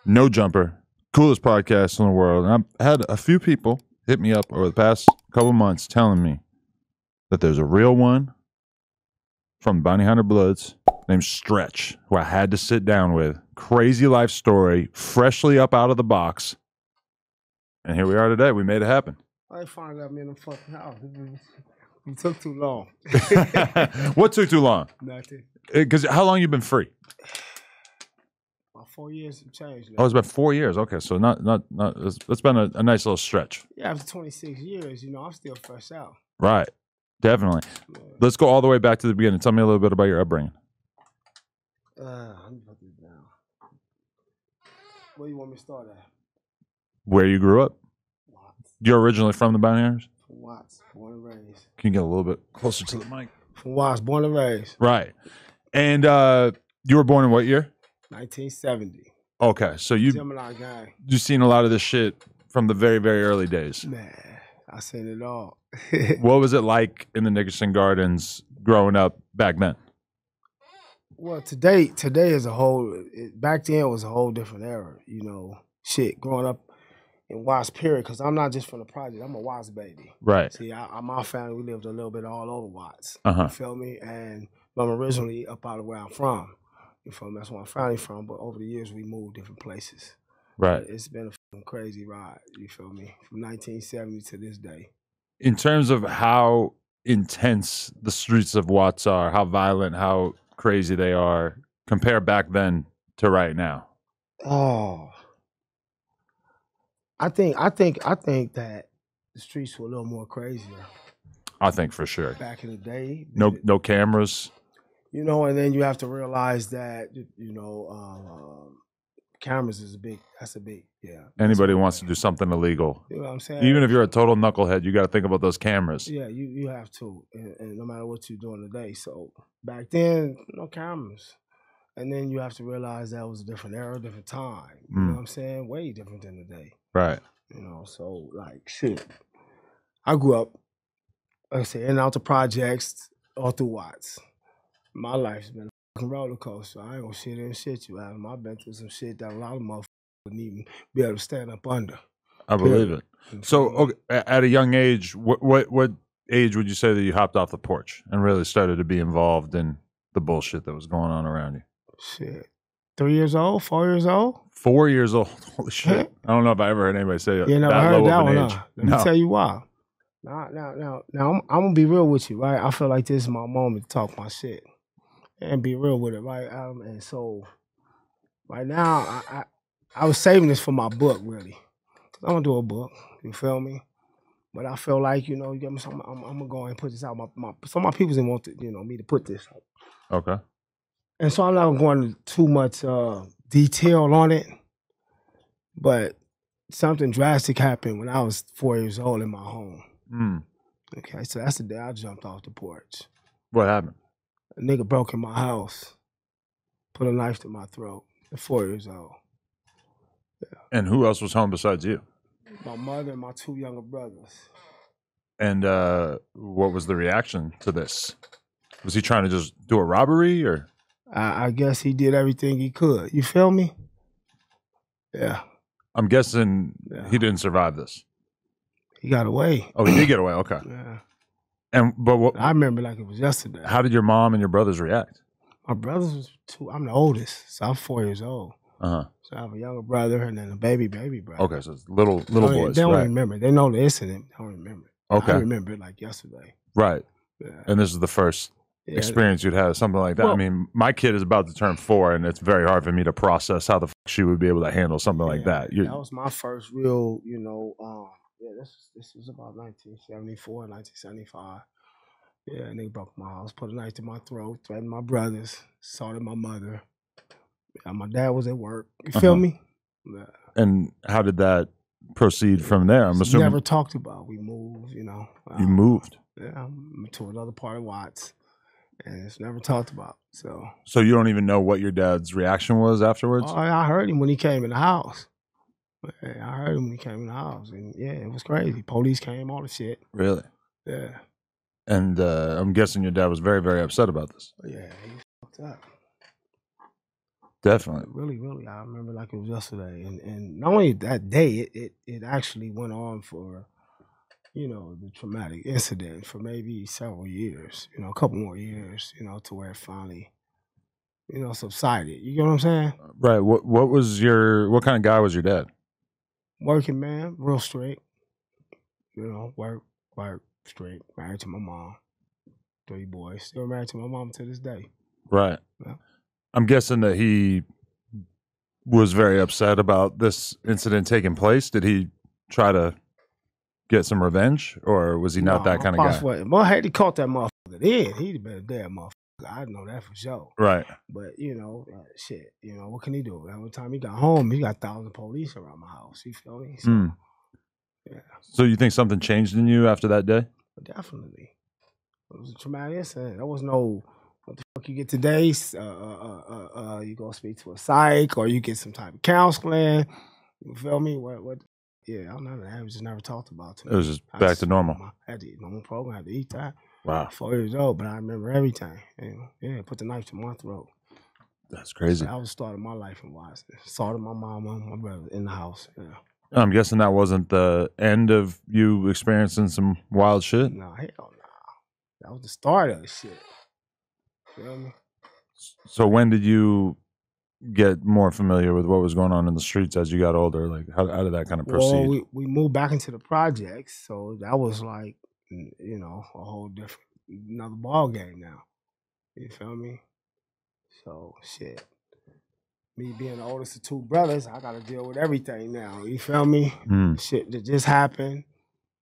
No Jumper, coolest podcast in the world. And I've had a few people hit me up over the past couple months telling me that there's a real one from Bounty Hunter Bloods named Stretch, who I had to sit down with. Crazy life story, freshly up out of the box. And here we are today. We made it happen. I finally got me in the fucking house. It took too long. What took too long? Nothing. Because how long you been free? About 4 years and change now. Oh, it's been 4 years. Okay, so not. It's been a nice little stretch. Yeah, after 26 years, I'm still fresh out. Right, definitely. Yeah. Let's go all the way back to the beginning. Tell me a little bit about your upbringing. Let me put this down. Where you want me to start at? Where you grew up? Watts. You're originally from the Bounty Hunters? From Watts, born and raised. Can you get a little bit closer to the mic? From Watts, born and raised. Right. And you were born in what year? 1970. Okay, so you've Gemini gang. seen a lot of this shit from the very, very early days. Man, I seen it all. What was it like in the Nickerson Gardens growing up back then? Well, today is a whole. Back then was a whole different era. Shit, growing up in Watts, period. Because I'm not just from the project. I'm a Watts baby. Right. See, my family, we lived a little bit all over Watts. Uh-huh. You feel me? And I'm originally up out of where I'm from. You feel me? That's where I'm finally from. But over the years, we moved different places. Right. But it's been a fucking crazy ride. You feel me? From 1970 to this day. In terms of how intense the streets of Watts are, how violent, how crazy they are, compare back then to right now. Oh, I think that the streets were a little more crazier I think for sure. back in the day. No cameras. And then you have to realize that cameras is that's a big, yeah. Anybody wants to do something illegal. You know what I'm saying? Even if you're a total knucklehead, you got to think about those cameras. Yeah, you have to, and no matter what you're doing today. So back then, no cameras. And then you have to realize that was a different era, different time. You know what I'm saying? Way different than today. Right. So like shit. I grew up, like I said, in and out the projects all through Watts. My life's been a fucking roller coaster. I ain't gonna sit there and shit you out. I've been through some shit that a lot of motherfuckers wouldn't even be able to stand up under. I believe it. So okay, at a young age, what age would you say that you hopped off the porch and really started to be involved in the bullshit that was going on around you? Shit. 3 years old, 4 years old? 4 years old. Holy shit. I don't know if I ever heard anybody say You never that heard low that of an one, age. huh? Let me tell you why. Now, I'm gonna be real with you, right? I feel like this is my moment to talk my shit and be real with it, right? And so, right now, I was saving this for my book, really. Cause I'm gonna do a book. You feel me? But I feel like you get me some. I'm gonna go and put this out. Some of my people didn't want me to put this out. Okay. And so I'm not going into too much detail on it, but something drastic happened when I was 4 years old in my home. Okay, so that's the day I jumped off the porch. What happened? A nigga broke in my house, put a knife to my throat at 4 years old. Yeah. And who else was home besides you? My mother and my two younger brothers. And what was the reaction to this? Was he trying to just do a robbery or? I guess he did everything he could. You feel me? Yeah. I'm guessing he didn't survive this. He got away. Oh, he did get away. Okay. Yeah. But what? I remember like it was yesterday. How did your mom and your brothers react? My brothers was two. I'm the oldest, so I'm 4 years old. So I have a younger brother and then a baby brother. Okay, so it's little boys. They don't remember. They know the incident. They don't remember. Okay. I remember it like yesterday. Right. Yeah. And this is the first experience you'd have, something like that. Well, I mean, my kid is about to turn 4, and it's very hard for me to process how the fuck she would be able to handle something like that. That was my first real, this was about 1974, 1975. Yeah, and they broke my house, put a knife to my throat, threatened my brothers, assaulted my mother. Yeah, my dad was at work. You feel me? Yeah. And how did that proceed from there? I'm assuming never talked about. We moved, You moved? Yeah, to another part of Watts. And it's never talked about. So you don't even know what your dad's reaction was afterwards? Oh, I heard him when he came in the house. I heard him when he came in the house. And yeah, it was crazy. Police came, all the shit. Really? Yeah. And I'm guessing your dad was very, very upset about this. Yeah, he was fucked up. Definitely. Really, I remember like it was yesterday. And not only that day, it actually went on for, the traumatic incident for maybe several years, a couple more years, to where it finally, subsided. You get what I'm saying? Right. What kind of guy was your dad? Working man, real straight, work straight, married to my mom, 3 boys, still married to my mom to this day. Right. Yeah. I'm guessing that he was very upset about this incident taking place. Did he try to get some revenge, or was he not that kind of guy? Well, had he caught that motherfucker then, he'd have been a dead motherfucker. I know that for sure. Right. But, shit, what can he do? Every time he got home, he got 1,000 police around my house. You feel me? So, yeah. So you think something changed in you after that day? Definitely. It was a traumatic incident. There was no, what the fuck you get today? You go speak to a psych, or you get some type of counseling. You feel me? What? Yeah, I none of that. It was just never talked about to me. It was just back to normal. I had to eat normal program. I had to eat that. Wow. 4 years old, but I remember everything. Yeah, put the knife to my throat. That's crazy. So that was the start of my life in Washington. Started my mama, my brother in the house. Yeah. I'm guessing that wasn't the end of you experiencing some wild shit? No, hell no. That was the start of the shit. Feel me? So when did you get more familiar with what was going on in the streets as you got older? Like, how did that kind of proceed? Well, we moved back into the projects, so that was like, a whole different, another ball game now. You feel me? So, shit. Me being the oldest of 2 brothers, I got to deal with everything now. You feel me? Shit that just happened.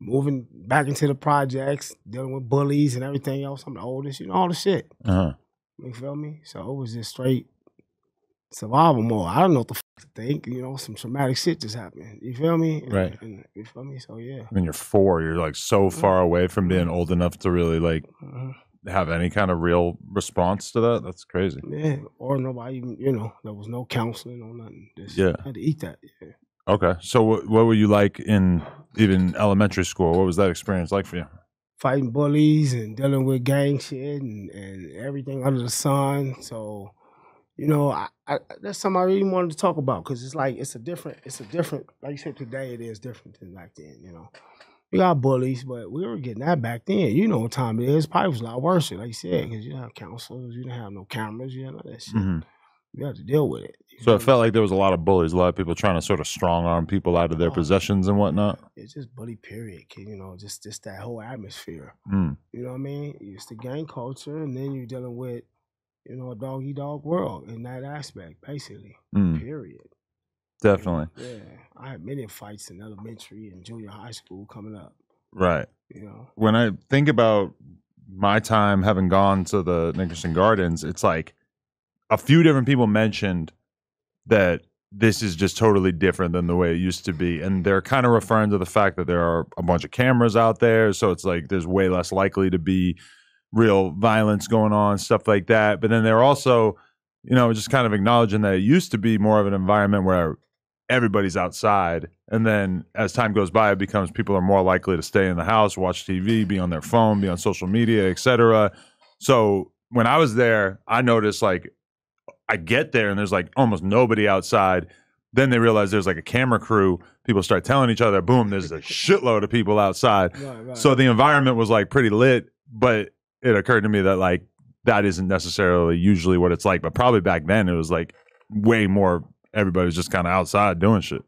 Moving back into the projects, dealing with bullies and everything else. I'm the oldest, all the shit. Uh-huh. You feel me? So it was just straight survival mode. I don't know what the fuck to think. Some traumatic shit just happened. You feel me? Right. And you feel me? So yeah. When you're 4, you're like so far away from being old enough to really like have any kind of real response to that. That's crazy. Yeah. Or nobody even, there was no counseling or nothing. Just had to eat that. Yeah. Okay. So what were you like in even elementary school? What was that experience like for you? Fighting bullies and dealing with gang shit and everything under the sun. So, that's something I really wanted to talk about, because it's like it's a different, like you said, today it is different than back then, We got bullies, but we were getting that back then. You know what time it is. Probably was a lot worse, like you said, because you didn't have counselors, you didn't have no cameras, you didn't have that shit. You had to deal with it. So it felt like there was a lot of bullies, a lot of people trying to sort of strong arm people out of their possessions and whatnot. It's just bully period, kid. Just that whole atmosphere. Mm. You know what I mean? It's the gang culture, and then you're dealing with, a dog-eat-dog world in that aspect, basically. Period. Definitely. Yeah. I had many fights in elementary and junior high school coming up. Right. When I think about my time having gone to the Nickerson Gardens, it's like a few different people mentioned that this is just totally different than the way it used to be. And they're kind of referring to the fact that there are a bunch of cameras out there. So it's like there's way less likely to be real violence going on, stuff like that. But then they're also, just kind of acknowledging that it used to be more of an environment where everybody's outside. And then as time goes by, it becomes people are more likely to stay in the house, watch TV, be on their phone, be on social media, etc. So when I was there, I noticed like I get there and there's like almost nobody outside. Then they realize there's like a camera crew. People start telling each other, boom, there's a shitload of people outside. Right. So the environment was like pretty lit, but it occurred to me that like that isn't necessarily usually what it's like. But probably back then it was like way more, everybody was just kind of outside doing shit.